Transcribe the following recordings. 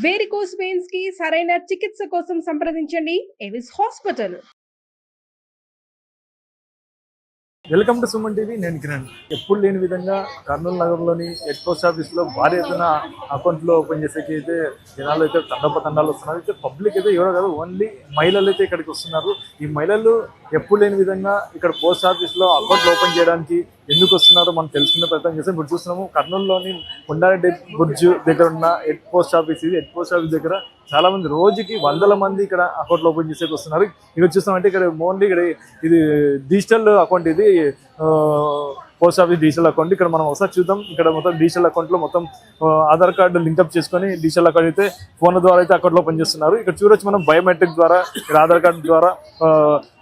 Varicose veins కి సరైన చికిత్స కోసం సంప్రదించండి Avis hospital. Welcome to Suman TV. నేను కిరణ్. ఎప్పుడు లేని విధంగా కర్నూలు నగర్లోని హెడ్ పోస్ట్ ఆఫీస్లో భారీ ఎత్తున అకౌంట్లో ఓపెన్ చేసేకి అయితే జనాలు అయితే తండాలు వస్తున్నారు. అయితే పబ్లిక్ అయితే ఎవరో కాదు, ఓన్లీ మహిళలు అయితే ఇక్కడికి వస్తున్నారు. ఈ మహిళలు ఎప్పుడు లేని విధంగా ఇక్కడ పోస్ట్ ఆఫీస్లో అకౌంట్లు ఓపెన్ చేయడానికి ఎందుకు వస్తున్నారో మనం తెలుసుకునే ప్రయత్నం చేస్తాం. ఇప్పుడు చూస్తున్నాము కర్నూలులోని కొండారెడ్డి బుర్జ్ దగ్గర ఉన్న హెడ్ పోస్ట్ ఆఫీస్. ఇది హెడ్ పోస్ట్ ఆఫీస్ దగ్గర చాలా మంది రోజుకి వందల మంది ఇక్కడ అకౌంట్లు ఓపెన్ చేసేకి వస్తున్నారు. ఇక్కడ చూస్తామంటే ఇక్కడ ఓన్లీ ఇక్కడ ఇది డిజిటల్ అకౌంట్, ఇది పోస్ట్ ఆఫీస్ డిజిటల్ అకౌంట్. ఇక్కడ మనం ఒకసారి చూద్దాం. ఇక్కడ మొత్తం డిజిటల్ అకౌంట్లో మొత్తం ఆధార్ కార్డు లింకప్ చేసుకొని డిజిటల్ అకౌంట్ అయితే ఫోన్ల ద్వారా అయితే అకౌంట్లో ఓపెన్ చేస్తున్నారు. ఇక్కడ చూడొచ్చు మనం బయోమెట్రిక్ ద్వారా ఇక్కడ ఆధార్ కార్డు ద్వారా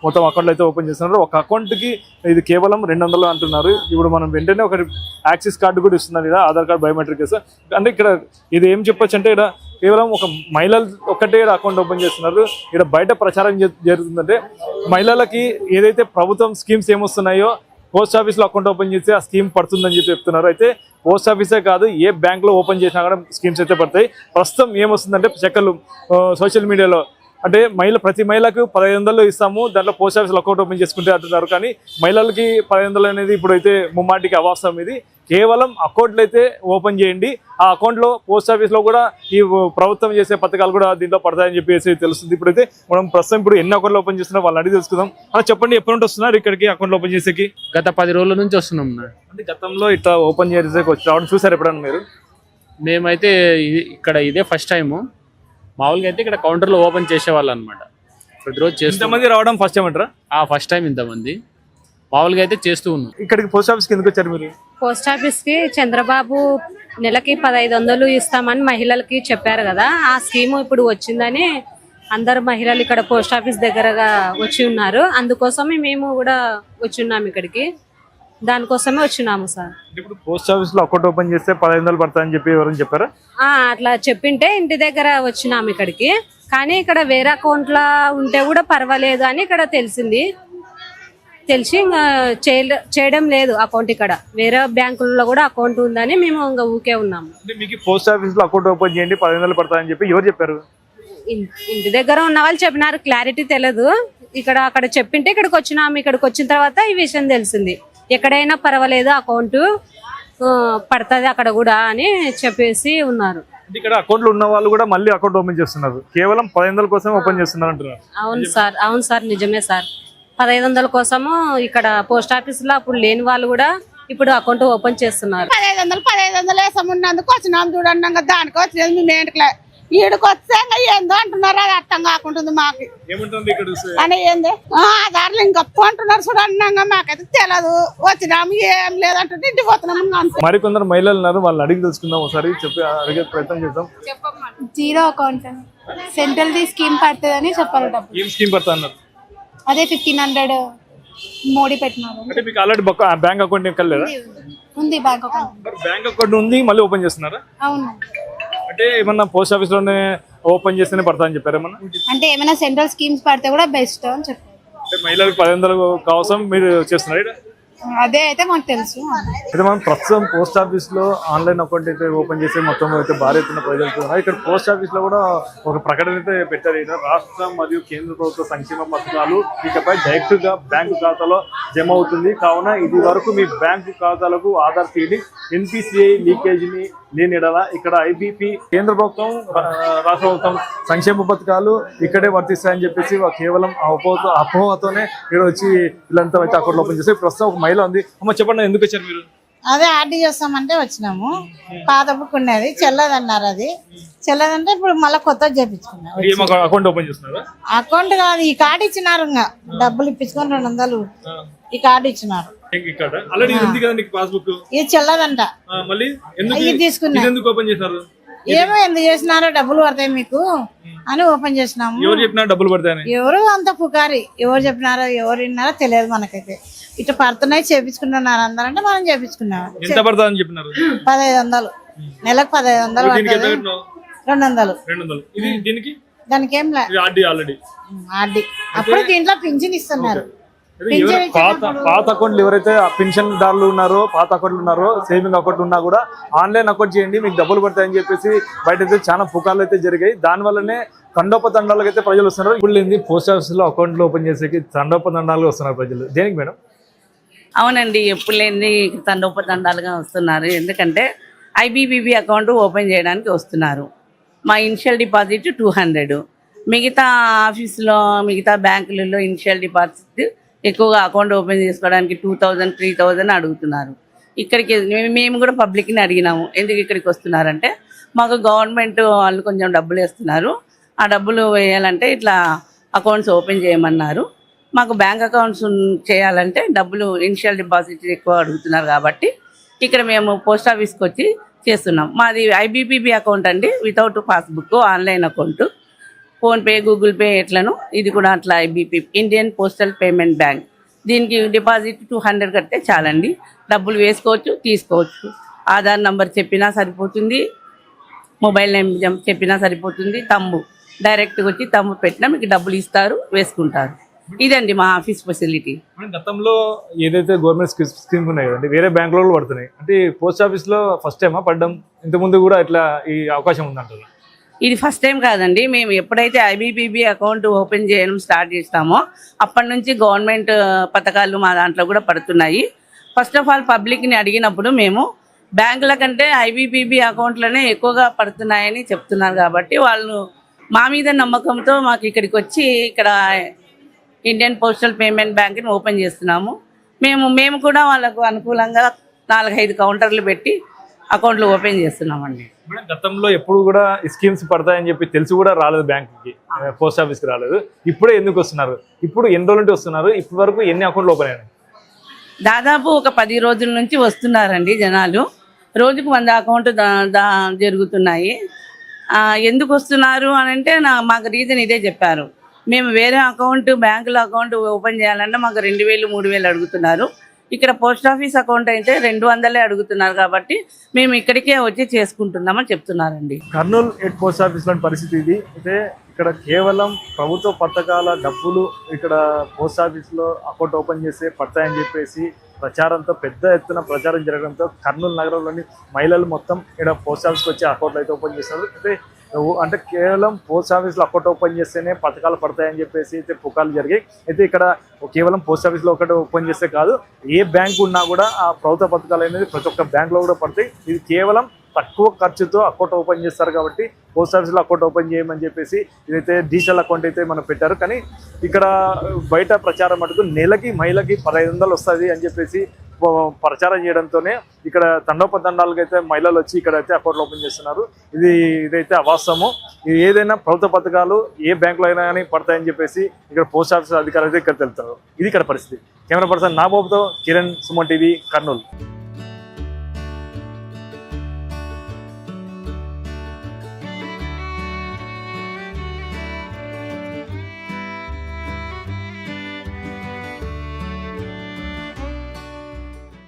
మొత్తం అకౌంట్లు అయితే ఓపెన్ చేస్తున్నారు. ఒక అకౌంట్కి ఇది కేవలం 200 అంటున్నారు. ఇప్పుడు మనం వెంటనే ఒక యాక్సిస్ కార్డు కూడా ఇస్తున్నారు ఇక్కడ ఆధార్ కార్డు బయోమెట్రిక్. అంటే ఇక్కడ ఇది ఏం చెప్పొచ్చు అంటే ఇక్కడ కేవలం ఒక మహిళలు ఒక్కటే అకౌంట్ ఓపెన్ చేస్తున్నారు. ఇక్కడ బయట ప్రచారం జరుగుతుందంటే మహిళలకి ఏదైతే ప్రభుత్వం స్కీమ్స్ ఏమొస్తున్నాయో పోస్ట్ ఆఫీస్లో అకౌంట్ ఓపెన్ చేస్తే ఆ స్కీమ్ పడుతుందని చెప్పి చెప్తున్నారు. అయితే పోస్ట్ ఆఫీసే కాదు, ఏ బ్యాంక్లో ఓపెన్ చేసినా కూడా స్కీమ్స్ అయితే పడతాయి. ప్రస్తుతం ఏమొస్తుందంటే చెక్కలు సోషల్ మీడియాలో అంటే ప్రతి మహిళకు 1500 ఇస్తాము, దాంట్లో పోస్ట్ ఆఫీస్లో అకౌంట్ ఓపెన్ చేసుకుంటే అంటున్నారు. కానీ మహిళలకి 1500 అనేది ఇప్పుడైతే ముమ్మాటికి అవాస్తవం. ఇది కేవలం అకౌంట్లు అయితే ఓపెన్ చేయండి, ఆ అకౌంట్లో పోస్ట్ ఆఫీస్లో కూడా ఈ ప్రభుత్వం చేసే పథకాలు కూడా దీంట్లో పడతాయని చెప్పేసి తెలుస్తుంది. ఇప్పుడైతే మనం ప్రస్తుతం ఇప్పుడు ఎన్ని అకౌంట్లు ఓపెన్ చేస్తున్నారో వాళ్ళని అడిగి తెలుసుకుందాం. అలా చెప్పండి, ఎప్పటి నుండి వస్తున్నారు ఇక్కడికి అకౌంట్లు ఓపెన్ చేసేకి? గత 10 రోజుల నుంచి వస్తున్నాం. అంటే గతంలో ఇట్లా ఓపెన్ చేసేకి రావడం చూసారు ఎప్పుడన్నా మీరు? మేమైతే ఇక్కడ ఇదే ఫస్ట్ టైము. మామూలుగా అయితే ఇక్కడ కౌంటర్లో ఓపెన్ చేసేవాళ్ళు అనమాట. ప్రతిరోజు ఇంతమంది రావడం ఫస్ట్ టైం అంటారా? ఫస్ట్ టైం ఇంతమంది మామూలుగా అయితే చేస్తూ ఉన్నాం. ఇక్కడికి పోస్ట్ ఆఫీస్కి ఎందుకు వచ్చారు మీరు? పోస్ట్ ఆఫీస్ కి చంద్రబాబు నెలకి 1500 ఇస్తామని మహిళలకి చెప్పారు కదా, ఆ స్కీమ్ ఇప్పుడు వచ్చిందని అందరు మహిళలు ఇక్కడ పోస్ట్ ఆఫీస్ దగ్గరగా వచ్చి ఉన్నారు. అందుకోసమే మేము కూడా వచ్చి ఉన్నాము ఇక్కడికి, దానికోసమే వచ్చినాము సార్. ఇప్పుడు పోస్ట్ ఆఫీస్ లో అకౌంట్ ఓపెన్ చేస్తే 1500 పడతాయని చెప్పి ఎవరైనా చెప్పారా? అట్లా చెప్పింటే ఇంటి దగ్గర వచ్చినాము ఇక్కడికి. కానీ ఇక్కడ వేరే అకౌంట్లో ఉంటే కూడా పర్వాలేదు అని ఇక్కడ తెలిసి చేయడం లేదు అకౌంట్. ఇక్కడ వేరే బ్యాంకుల్లో కూడా అకౌంట్ ఉందని మేము ఇంకా ఊకే ఉన్నాము. మీకు పోస్ట్ ఆఫీస్ లో అకౌంట్ ఓపెన్ చేయండి 1500 పడతాయని చెప్పి ఎవరు చెప్పారు? ఇంటి దగ్గర ఉన్న వాళ్ళు చెప్పినారు, క్లారిటీ తెలియదు. అక్కడ చెప్పింటే ఇక్కడికి వచ్చినాము. ఇక్కడికి వచ్చిన తర్వాత ఈ విషయం తెలిసింది. ఎక్కడైనా పర్వాలేదు అకౌంట్ పడుతుంది అక్కడ కూడా అని చెప్పేసి ఉన్నారు. ఇక్కడ అకౌంట్లు ఉన్న వాళ్ళు కూడా మళ్ళీ అకౌంట్ ఓపెన్ చేస్తున్నారు, కేవలం 1500 కోసం ఓపెన్ చేస్తున్నారు అంటున్నారు. అవును సార్, నిజమే సార్. 1500 కోసము ఇక్కడ పోస్ట్ ఆఫీస్ లో అప్పుడు లేని వాళ్ళు కూడా ఇప్పుడు అకౌంట్ ఓపెన్ చేస్తున్నారు. 1500 వేసమున్నందుకు వచ్చినాం చూడండి. దానికి వచ్చినది మేము ఏంటిలే ఈడికి వస్తే ఏందో అంటున్నారు, అది అర్థం కాకుంటుంది మాకు. అని ఏంది ఆధార్లు ఇంకొప్పు అంటున్నారు చూడండి, మాకైతే తెలియదు. వచ్చినాము ఏం లేదంటే ఇంటికి పోతున్నాము. మరికొందరు మహిళలు ఉన్నారు, వాళ్ళని అడిగి తెలుసుకుందాం. ఒకసారి చెప్పి అడిగే ప్రయత్నం చేద్దాం. Zero account central the scheme పడుతుందని చెప్పారు. ఏం స్కీమ్ పడతా అన్నారు? అదే 1500 మోడీ పెట్టినారు. అంటే మీకు ఆల్రెడీ బ్యాంక్ అకౌంట్ కలలేదా? ఉంది బ్యాంక్ అకౌంట్. బ్యాంక్ అకౌంట్ ఉంది, మళ్ళీ ఓపెన్ చేస్తున్నారా? అవును. అంటే ఏమన్నా పోస్ట్ ఆఫీస్ లోనే ఓపెన్ చేస్తేనే పడతా అని చెప్పారు ఏమన్నా? అంటే ఏమైనా సెంట్రల్ స్కీమ్స్ పడితే కూడా బెస్ట్ అని చెప్పారు. అంటే మహిళలకు 1500 కోసం మీరు చేస్తున్నారు? అదే అయితే మాకు తెలుసు. అయితే మనం ప్రస్తుతం పోస్ట్ ఆఫీస్ లో ఆన్లైన్ అకౌంట్ అయితే ఓపెన్ చేసే మొత్తం అయితే భారీ ఎత్తున ప్రజలు ఇక్కడ పోస్ట్ ఆఫీస్ లో కూడా ఒక ప్రకటన అయితే పెట్టారు. రాష్ట్ర మరియు కేంద్ర ప్రభుత్వ సంక్షేమ పథకాలు ఇకపై డైరెక్ట్ గా బ్యాంకు ఖాతాలో జమ అవుతుంది. కావున ఇది వరకు మీ బ్యాంకు ఖాతాలకు ఆధార్ ఫీడింగ్ NPCI లీకేజీని లేనిడలా ఇక్కడ IBP కేంద్ర ప్రభుత్వం రాష్ట్ర ప్రభుత్వం సంక్షేమ పథకాలు ఇక్కడే వర్తిస్తాయని చెప్పేసి కేవలం అపోహతోనే ఇక్కడ వచ్చి వీళ్ళంతా అయితే అకౌంట్ ఓపెన్ చేసి ప్రస్తుతం ఒక మహిళ ఉంది. అమ్మ చెప్పండి, ఎందుకు వచ్చారు మీరు? అదే ఆర్డీ చేస్తామంటే వచ్చినాము. పాత బుక్ ఉన్నది చెల్లదన్నారు, అది చెల్లదంటే ఇప్పుడు మళ్ళీ కొత్త చేపించుకున్నాం. అకౌంట్ ఓపెన్ చేస్తున్నారు? అకౌంట్ కాదు, ఈ కార్డు ఇచ్చినారు. ఇంకా డబ్బులు ఇప్పించుకొని 200 ఈ కార్డు ఇచ్చినారు. ఇది చెల్లదంట, ఇది తీసుకున్నా. ఏమో ఎందుకు చేసినారో, డబ్బులు పడతాయి మీకు అని ఓపెన్ చేసినాము. డబ్బులు పడతాయి ఎవరు అంత పుకారి, ఎవరు చెప్పినారో ఎవరు విన్నారో తెలియదు మనకైతే. ఇట్లా పడుతున్నాయి చేపించుకుంటున్నారు అందరంటే మనం చేపించుకున్నాము. 1500 నెలకు 1500 200. దానికి ఏం లేదు. అప్పుడు దీంట్లో పింఛన్ ఇస్తున్నారు. పాత అకౌంట్లు ఎవరైతే పెన్షన్ దారులు ఉన్నారో, పాత అకౌంట్లు ఉన్నారో, సేవింగ్ అకౌంట్ ఉన్నా కూడా ఆన్లైన్ అకౌంట్ చేయండి మీకు డబ్బులు పడతాయని చెప్పేసి బయట అయితే చాలా పుకార్లు అయితే జరిగాయి. దానివల్లనే తండోపతండాలకు అయితే ప్రజలు వస్తున్నారు. ఇప్పుడు ఏంది పోస్ట్ ఆఫీస్ లో అకౌంట్లు ఓపెన్ చేసేకి తండోపతండాలుగా వస్తున్నారు ప్రజలు. దేనికి మేడం? అవునండి, ఎప్పుడు లేని తండోపతండాలుగా వస్తున్నారు. ఎందుకంటే ఐబీబీబీ అకౌంట్ ఓపెన్ చేయడానికి వస్తున్నారు. మా ఇనిషియల్ డిపాజిట్ 200, మిగతా ఆఫీసులో మిగతా బ్యాంకులలో ఇనిషియల్ డిపాజిట్ ఎక్కువగా అకౌంట్ ఓపెన్ చేసుకోవడానికి 2000, 3000 అడుగుతున్నారు. ఇక్కడికి మేము కూడా పబ్లిక్ని అడిగినాము, ఎందుకు ఇక్కడికి వస్తున్నారంటే మాకు గవర్నమెంట్ వాళ్ళు కొంచెం డబ్బులు వేస్తున్నారు, ఆ డబ్బులు వేయాలంటే ఇట్లా అకౌంట్స్ ఓపెన్ చేయమన్నారు. మాకు బ్యాంక్ అకౌంట్స్ చేయాలంటే డబ్బులు ఇనిషియల్ డిపాజిట్ ఎక్కువ అడుగుతున్నారు కాబట్టి ఇక్కడ మేము పోస్ట్ ఆఫీస్కి వచ్చి చేస్తున్నాం. మాది ఐబీపీబీ అకౌంట్ అండి, without passbook, online account. PhonePe, Google Pay ఎట్లను ఇది కూడా అట్లా IBP, Indian postal payment bank. దీనికి డిపాజిట్ 200 కడితే చాలండి, డబ్బులు వేసుకోవచ్చు, తీసుకోవచ్చు. ఆధార్ నంబర్ చెప్పినా సరిపోతుంది, మొబైల్ నెంబర్ చెప్పినా సరిపోతుంది. డైరెక్ట్గా వచ్చి తమ్ము పెట్టినా మీకు డబ్బులు ఇస్తారు, వేసుకుంటారు. ఇదండి మా ఆఫీస్ ఫెసిలిటీ. గతంలో ఏదైతే గవర్నమెంట్ స్కీమ్స్ ఉన్నాయి కదండి, వేరే బ్యాంకులో కూడా పడుతున్నాయి అంటే పోస్ట్ ఆఫీస్ లో ఫస్ట్ టైమా పడ్డం? ఇంతకుముందు కూడా ఇట్లా ఈ అవకాశం ఉందంటారు? ఇది ఫస్ట్ టైం కాదండి. మేము ఎప్పుడైతే ఐబీబీబీ అకౌంట్ ఓపెన్ చేయడం స్టార్ట్ చేస్తామో అప్పటి నుంచి గవర్నమెంట్ పథకాలు మా దాంట్లో కూడా పడుతున్నాయి. ఫస్ట్ ఆఫ్ ఆల్ పబ్లిక్ని అడిగినప్పుడు మేము బ్యాంకుల కంటే ఐబీబీబీ అకౌంట్లోనే ఎక్కువగా పడుతున్నాయని చెప్తున్నారు కాబట్టి వాళ్ళు మా మీద నమ్మకంతో మాకు ఇక్కడికి వచ్చి ఇక్కడ ఇండియన్ పోస్టల్ పేమెంట్ బ్యాంక్ని ఓపెన్ చేస్తున్నాము. మేము కూడా వాళ్ళకు అనుకూలంగా 4-5 కౌంటర్లు పెట్టి అకౌంట్లు ఓపెన్ చేస్తున్నామండి. గతంలో ఎప్పుడు కూడా స్కీమ్స్ పడతాయని చెప్పి తెలిసి కూడా రాలేదు బ్యాంకుకి, పోస్ట్ ఆఫీస్కి రాలేదు. ఇప్పుడే ఎందుకు వస్తున్నారు? ఇప్పుడు ఎన్ని రోజుల నుంచి వస్తున్నారు? ఇప్పటి వరకు ఎన్ని అకౌంట్లు ఓపెన్ అయినాయి? దాదాపు ఒక 10 రోజుల నుంచి వస్తున్నారండి జనాలు. రోజుకు 100 అకౌంట్ జరుగుతున్నాయి. ఎందుకు వస్తున్నారు అని అంటే మాకు రీజన్ ఇదే చెప్పారు. మేము వేరే అకౌంట్, బ్యాంకులో అకౌంట్ ఓపెన్ చేయాలంటే మాకు 2000, 3000 అడుగుతున్నారు. ఇక్కడ పోస్ట్ ఆఫీస్ అకౌంట్ అయితే 200 అడుగుతున్నారు కాబట్టి మేము ఇక్కడికే వచ్చి చేసుకుంటున్నామని చెప్తున్నారండి. కర్నూలు హెడ్ పోస్ట్ ఆఫీస్ లోని పరిస్థితి ఇది. అయితే ఇక్కడ కేవలం ప్రభుత్వ పథకాల డబ్బులు ఇక్కడ పోస్ట్ ఆఫీస్లో అకౌంట్ ఓపెన్ చేస్తే పడతాయని చెప్పేసి ప్రచారంతో, పెద్ద ఎత్తున ప్రచారం జరగడంతో కర్నూలు నగరంలోని మహిళలు మొత్తం ఇక్కడ పోస్ట్ ఆఫీస్కి వచ్చి అకౌంట్లు అయితే ఓపెన్ చేస్తారు. అంటే కేవలం పోస్ట్ ఆఫీస్లో అకౌంట్ ఓపెన్ చేస్తేనే పథకాలు పడతాయని చెప్పేసి అయితే పుకార్లు జరిగాయి. అయితే ఇక్కడ కేవలం పోస్ట్ ఆఫీస్లో ఒకటి ఓపెన్ చేస్తే కాదు, ఏ బ్యాంకు ఉన్నా కూడా ఆ ప్రభుత్వ పథకాలు అనేది ప్రతి ఒక్క బ్యాంకులో కూడా పడతాయి. ఇది కేవలం తక్కువ ఖర్చుతో అకౌంట్ ఓపెన్ చేస్తారు కాబట్టి పోస్ట్ ఆఫీస్లో అకౌంట్ ఓపెన్ చేయమని చెప్పేసి ఇదైతే డిజిటల్ అకౌంట్ అయితే మనం పెట్టారు. కానీ ఇక్కడ బయట ప్రచారం మటుకు నెలకి మహిళకి 1500 వస్తుంది అని చెప్పేసి ప్రచారం చేయడంతోనే ఇక్కడ తండోపతండాలకు అయితే మహిళలు వచ్చి ఇక్కడ అయితే అకౌంట్లు ఓపెన్ చేస్తున్నారు. ఇదైతే అవాస్తవము. ఇది ఏదైనా ప్రభుత్వ పథకాలు ఏ బ్యాంకులో అయినా కానీ పడతాయని చెప్పేసి ఇక్కడ పోస్ట్ ఆఫీస్ అధికారులు అయితే ఇక్కడ తెలుపుతారు. ఇది ఇక్కడ పరిస్థితి. కెమెరా పర్సన్ నాబాబుతో కిరణ్, సుమన్ టీవీ, కర్నూలు.